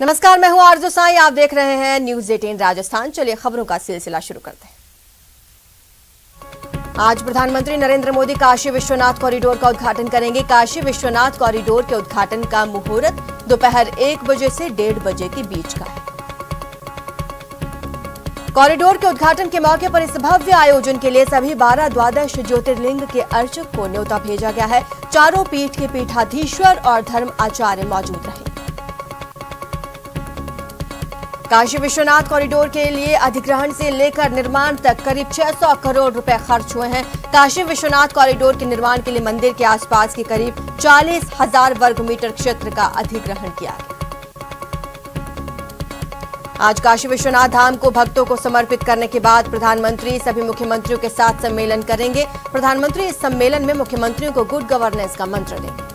नमस्कार, मैं हूं आरजू साई। आप देख रहे हैं न्यूज 18 राजस्थान। चलिए खबरों का सिलसिला शुरू करते हैं। आज प्रधानमंत्री नरेंद्र मोदी काशी विश्वनाथ कॉरिडोर का उद्घाटन करेंगे। काशी विश्वनाथ कॉरिडोर के उद्घाटन का मुहूर्त दोपहर 1 बजे से 1:30 बजे के बीच का है। कॉरिडोर के उद्घाटन के मौके पर इस भव्य आयोजन के लिए सभी 12 द्वादश ज्योतिर्लिंग के अर्चक को न्योता भेजा गया है। चारों पीठ के पीठाधीश्वर और धर्म आचार्य मौजूद रहे। काशी विश्वनाथ कॉरिडोर के लिए अधिग्रहण से लेकर निर्माण तक करीब 600 करोड़ रुपए खर्च हुए हैं। काशी विश्वनाथ कॉरिडोर के निर्माण के लिए मंदिर के आसपास के करीब 40,000 वर्ग मीटर क्षेत्र का अधिग्रहण किया गया। आज काशी विश्वनाथ धाम को भक्तों को समर्पित करने के बाद प्रधानमंत्री सभी मुख्यमंत्रियों के साथ सम्मेलन करेंगे। प्रधानमंत्री इस सम्मेलन में मुख्यमंत्रियों को गुड गवर्नेंस का मंत्र देंगे।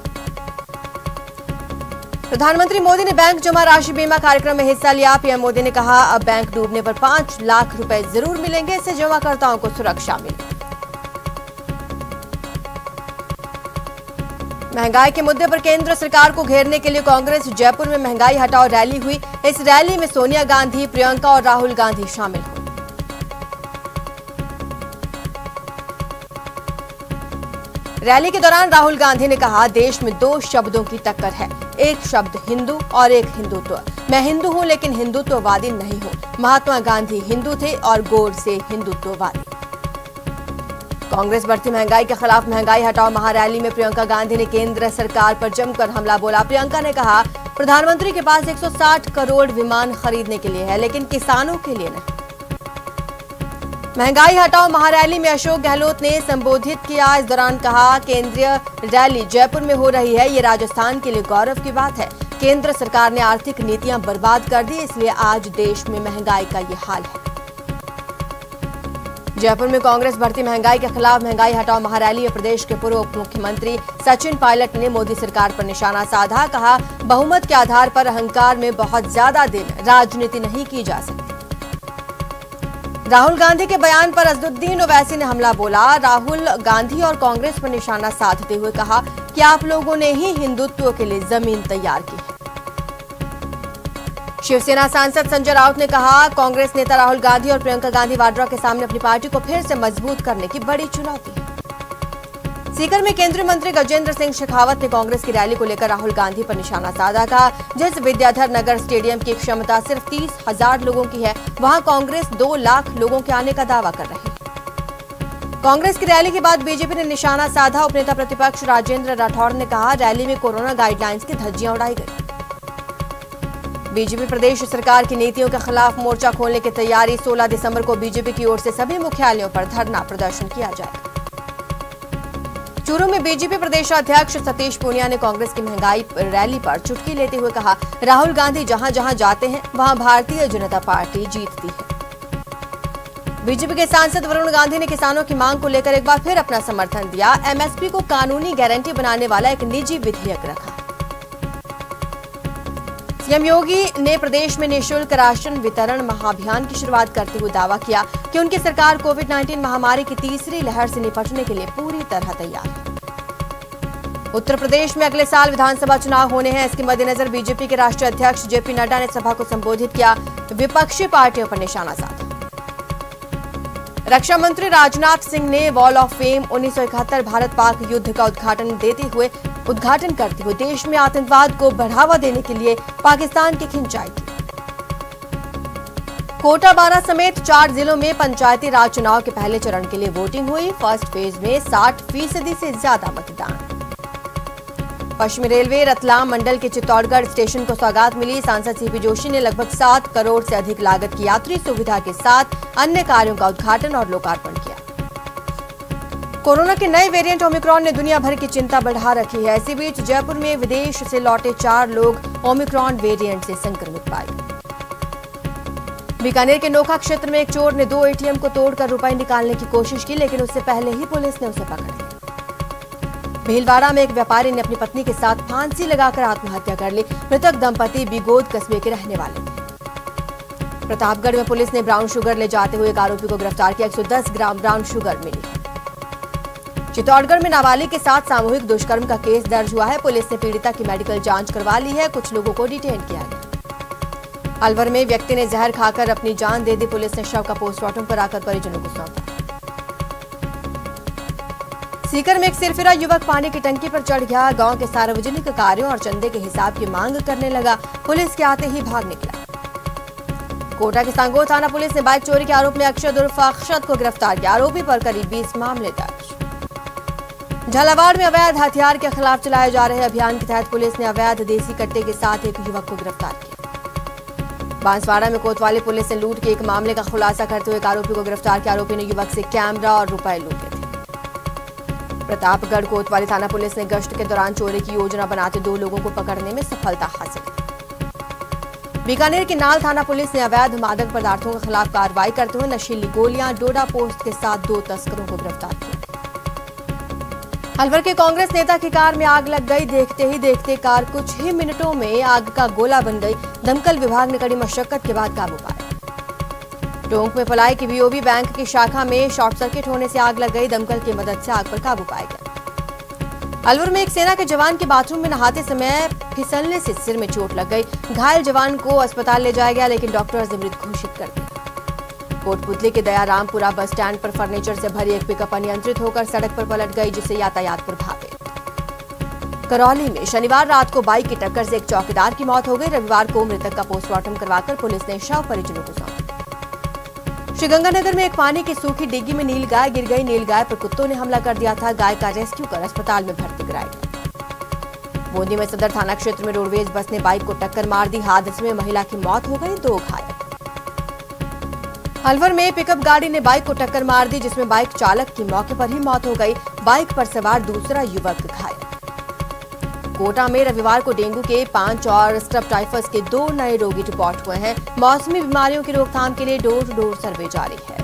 प्रधानमंत्री मोदी ने बैंक जमा राशि बीमा कार्यक्रम में हिस्सा लिया। पीएम मोदी ने कहा, अब बैंक डूबने पर 5 लाख रुपए जरूर मिलेंगे, इससे जमाकर्ताओं को सुरक्षा मिलेगी। महंगाई के मुद्दे पर केंद्र सरकार को घेरने के लिए कांग्रेस जयपुर में महंगाई हटाओ रैली हुई। इस रैली में सोनिया गांधी, प्रियंका और राहुल गांधी शामिल हुए। रैली के दौरान राहुल गांधी ने कहा, देश में 2 शब्दों की टक्कर है, एक शब्द हिंदू और एक हिंदुत्व। मैं हिंदू हूं लेकिन हिंदुत्ववादी नहीं हूं। महात्मा गांधी हिंदू थे और गोडसे हिंदुत्ववादी। कांग्रेस बढ़ती महंगाई के खिलाफ महंगाई हटाओ महारैली में प्रियंका गांधी ने केंद्र सरकार पर जमकर हमला बोला। प्रियंका ने कहा, प्रधानमंत्री के पास 160 करोड़ विमान खरीदने के लिए है, लेकिन किसानों के लिए नहीं। महंगाई हटाओ महारैली में अशोक गहलोत ने संबोधित किया। इस दौरान कहा, केंद्रीय रैली जयपुर में हो रही है, ये राजस्थान के लिए गौरव की बात है। केंद्र सरकार ने आर्थिक नीतियां बर्बाद कर दी, इसलिए आज देश में महंगाई का ये हाल है। जयपुर में कांग्रेस बढ़ती महंगाई के खिलाफ महंगाई हटाओ महारैली में प्रदेश के पूर्व उप मुख्यमंत्री सचिन पायलट ने मोदी सरकार पर निशाना साधा। कहा, बहुमत के आधार पर अहंकार में बहुत ज्यादा दिन राजनीति नहीं की जा सकती। राहुल गांधी के बयान पर असदुद्दीन ओवैसी ने हमला बोला। राहुल गांधी और कांग्रेस पर निशाना साधते हुए कहा कि आप लोगों ने ही हिंदुत्व के लिए जमीन तैयार की है। शिवसेना सांसद संजय राउत ने कहा, कांग्रेस नेता राहुल गांधी और प्रियंका गांधी वाड्रा के सामने अपनी पार्टी को फिर से मजबूत करने की बड़ी चुनौती है। सीकर में केंद्रीय मंत्री गजेंद्र सिंह शेखावत ने कांग्रेस की रैली को लेकर राहुल गांधी पर निशाना साधा। कहा, जिस विद्याधर नगर स्टेडियम की क्षमता सिर्फ 30,000 लोगों की है, वहां कांग्रेस 2 लाख लोगों के आने का दावा कर रही है। कांग्रेस की रैली के बाद बीजेपी ने निशाना साधा। उपनेता प्रतिपक्ष राजेंद्र राठौड़ ने कहा, रैली में कोरोना गाइडलाइंस की धज्जियां उड़ाई गई। बीजेपी प्रदेश सरकार की नीतियों के खिलाफ मोर्चा खोलने की तैयारी। 16 दिसंबर को बीजेपी की ओर से सभी मुख्यालयों पर धरना प्रदर्शन किया जाएगा। चूरू में बीजेपी प्रदेशाध्यक्ष सतीश पूनिया ने कांग्रेस की महंगाई रैली पर चुटकी लेते हुए कहा, राहुल गांधी जहां जहां जाते हैं वहां भारतीय जनता पार्टी जीतती है। बीजेपी के सांसद वरुण गांधी ने किसानों की मांग को लेकर एक बार फिर अपना समर्थन दिया। एमएसपी को कानूनी गारंटी बनाने वाला एक निजी विधेयक रखा। सीएम योगी ने प्रदेश में निःशुल्क राशन वितरण महाअभियान की शुरुआत करते हुए दावा किया कि उनकी सरकार कोविड-19 महामारी की तीसरी लहर से निपटने के लिए पूरी तरह तैयार है। उत्तर प्रदेश में अगले साल विधानसभा चुनाव होने हैं। इसके मद्देनजर बीजेपी के राष्ट्रीय अध्यक्ष जेपी नड्डा ने सभा को संबोधित किया। विपक्षी पार्टियों पर निशाना साधा। रक्षा मंत्री राजनाथ सिंह ने wall of fame 1971 Bharat Pak युद्ध का उद्घाटन करते हुए देश में आतंकवाद को बढ़ावा देने के लिए पाकिस्तान की खिंचाई की। कोटा, बारां समेत 4 जिलों में पंचायती राज चुनाव के पहले चरण के लिए वोटिंग हुई। फर्स्ट फेज में 60% से ज्यादा मतदान। पश्चिमी रेलवे रतलाम मंडल के चित्तौड़गढ़ स्टेशन को सौगात मिली। सांसद सीपी जोशी ने लगभग 7 करोड़ से अधिक लागत की यात्री सुविधा के साथ अन्य कार्यों का उद्घाटन और लोकार्पण किया। कोरोना के नए वेरिएंट ओमिक्रॉन ने दुनिया भर की चिंता बढ़ा रखी है। इसी बीच जयपुर में विदेश से लौटे 4 लोग ओमिक्रॉन वेरिएंट से संक्रमित पाए गए। बीकानेर के नोखा क्षेत्र में एक चोर ने 2 एटीएम को तोड़कर रुपए निकालने की कोशिश की, लेकिन उससे पहले ही पुलिस ने उसे पकड़ लिया। भीलवाड़ा में एक व्यापारी ने अपनी पत्नी के साथ फांसी लगाकर आत्महत्या कर ली। मृतक दंपति बिगोद कस्बे के रहने वाले थे। प्रतापगढ़ में पुलिस ने ब्राउन शुगर ले जाते हुए एक आरोपी को गिरफ्तार किया। 110 ग्राम ब्राउन शुगर मिली। चित्तौड़गढ़ में नाबालिग के साथ सामूहिक दुष्कर्म का केस दर्ज हुआ है। पुलिस ने पीड़िता की मेडिकल जांच करवा ली है। कुछ लोगों को डिटेन किया गया। अलवर में व्यक्ति ने जहर खाकर अपनी जान दे दी, पुलिस ने शव का पोस्टमार्टम कराकर परिजनों को सौंपा। सीकर में एक सिरफिरा युवक पानी की टंकी पर चढ़ गया, गांव के सार्वजनिक कार्यों और चंदे के हिसाब की मांग करने लगा, पुलिस के आते ही भाग निकला। कोटा के सांगोर थाना पुलिस ने बाइक चोरी के आरोप में अक्षत उर्फ अक्षत को गिरफ्तार किया, आरोपी पर करीब 20 मामले दर्ज। झालावाड़ में अवैध हथियार के खिलाफ चलाए जा रहे अभियान के तहत पुलिस ने अवैध देसी कट्टे के साथ एक युवक को गिरफ्तार किया। बांसवाड़ा में कोतवाली पुलिस ने लूट के एक मामले का खुलासा करते हुए एक आरोपी को गिरफ्तार किया, आरोपी ने युवक से कैमरा और रुपए लूटे थे। प्रतापगढ़ कोतवाली थाना पुलिस ने गश्त के दौरान चोरी की योजना बनाते 2 लोगों को पकड़ने में सफलता हासिल की। बीकानेर की नाल थाना पुलिस ने अवैध मादक पदार्थों के खिलाफ कार्रवाई करते हुए नशीली गोलियां, डोडा पोस्ट के साथ 2 तस्करों को गिरफ्तार किया। अलवर के कांग्रेस नेता की कार में आग लग गई, देखते ही देखते कार कुछ ही मिनटों में आग का गोला बन गई। दमकल विभाग ने कड़ी मशक्कत के बाद काबू पाया। टोंक में पलाई की बीओबी बैंक की शाखा में शॉर्ट सर्किट होने से आग लग गई, दमकल की मदद से आग पर काबू पाया गया। अलवर में एक सेना के जवान के बाथरूम में नहाते समय फिसलने से सिर में चोट लग गई, घायल जवान को अस्पताल ले जाया गया, लेकिन डॉक्टर्स ने मृत घोषित कर दिया। कोटपुतली के दयारामपुरा बस स्टैंड पर फर्नीचर से भरी एक पिकअप अनियंत्रित होकर सड़क पर पलट गई, जिससे यातायात प्रभावित। करौली में शनिवार रात को बाइक की टक्कर से एक चौकीदार की मौत हो गई। रविवार को मृतक का पोस्टमार्टम करवाकर पुलिस ने शव परिजनों को सौंपा। श्रीगंगानगर में एक पानी की सूखी डिग्गी में नीलगाय गिर गई, नीलगाय पर कुत्तों ने हमला कर दिया था, गाय का रेस्क्यू कर अस्पताल में भर्ती कराया गया। बूंदी में सदर थाना क्षेत्र में रोडवेज बस ने बाइक को टक्कर मार दी, हादसे में महिला की मौत हो गई, 2 घायल। अलवर में पिकअप गाड़ी ने बाइक को टक्कर मार दी, जिसमें बाइक चालक की मौके पर ही मौत हो गई, बाइक पर सवार दूसरा युवक घायल। कोटा में रविवार को डेंगू के 5 और स्टब टाइफस के 2 नए रोगी रिपोर्ट हुए हैं। मौसमी बीमारियों की रोकथाम के लिए डोर टू डोर सर्वे जारी है।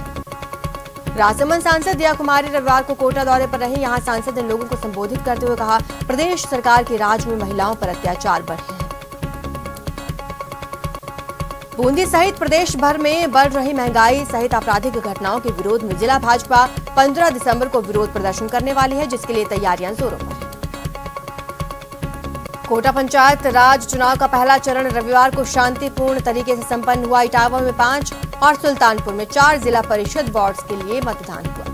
राजसमंद सांसद दिया कुमारी रविवार को कोटा दौरे पर रही, यहां सांसद ने लोगों को संबोधित करते हुए कहा, प्रदेश सरकार के राज में महिलाओं पर अत्याचार बढ़े हैं। बूंदी सहित प्रदेश भर में बढ़ रही महंगाई सहित आपराधिक घटनाओं के विरोध में जिला भाजपा 15 दिसंबर को विरोध प्रदर्शन करने वाली है, जिसके लिए तैयारियां जोरों पर है। कोटा पंचायत राज चुनाव का पहला चरण रविवार को शांतिपूर्ण तरीके से संपन्न हुआ। इटावा में 5 और सुल्तानपुर में 4 जिला परिषद वार्ड्स के लिए मतदान हुआ।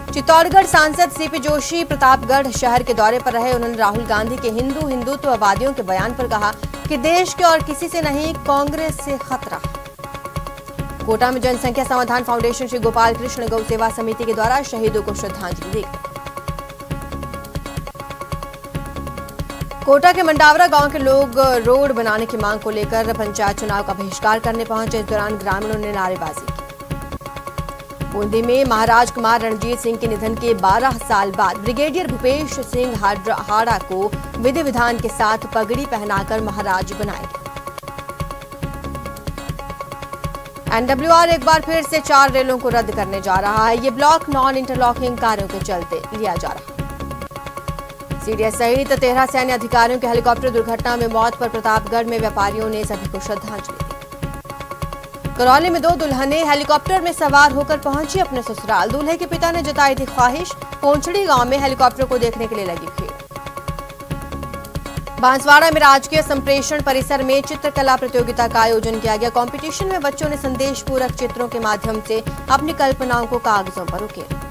चित्तौड़गढ़ सांसद सीपी जोशी प्रतापगढ़ शहर के दौरे पर रहे, उन्होंने राहुल गांधी के हिंदुत्ववादियों के बयान पर कहा कि देश के और किसी से नहीं, कांग्रेस से खतरा। कोटा में जनसंख्या समाधान फाउंडेशन श्री गोपाल कृष्ण गौ सेवा समिति के द्वारा शहीदों को श्रद्धांजलि दी। कोटा के मंडावरा गांव के लोग रोड बनाने की मांग को लेकर पंचायत चुनाव का बहिष्कार करने पहुंचे, इस दौरान ग्रामीणों ने नारेबाजी की। बूंदी में महाराज कुमार रणजीत सिंह के निधन के 12 साल बाद ब्रिगेडियर भूपेश सिंह हाड़ा को विधि विधान के साथ पगड़ी पहनाकर महाराज बनाया गया। एनडब्ल्यूआर एक बार फिर से 4 रेलों को रद्द करने जा रहा है, ये ब्लॉक नॉन इंटरलॉकिंग कार्यों के चलते लिया जा रहा है। सीडीएस सहित 13 सैन्य अधिकारियों के हेलीकॉप्टर दुर्घटना में मौत पर प्रतापगढ़ में व्यापारियों ने सभी को श्रद्धांजलि दी। करौली में 2 दुल्हनें हेलीकॉप्टर में सवार होकर पहुंची अपने ससुराल, दूल्हे के पिता ने जताई थी ख्वाहिश, पोंछड़ी गांव में हेलीकॉप्टर को देखने के लिए लगी भीड़। बांसवाड़ा में राजकीय संप्रेषण परिसर में चित्रकला प्रतियोगिता का आयोजन किया गया। कंपटीशन में बच्चों ने संदेश पूरक चित्रों के माध्यम से अपनी कल्पनाओं को कागजों पर उकेरा।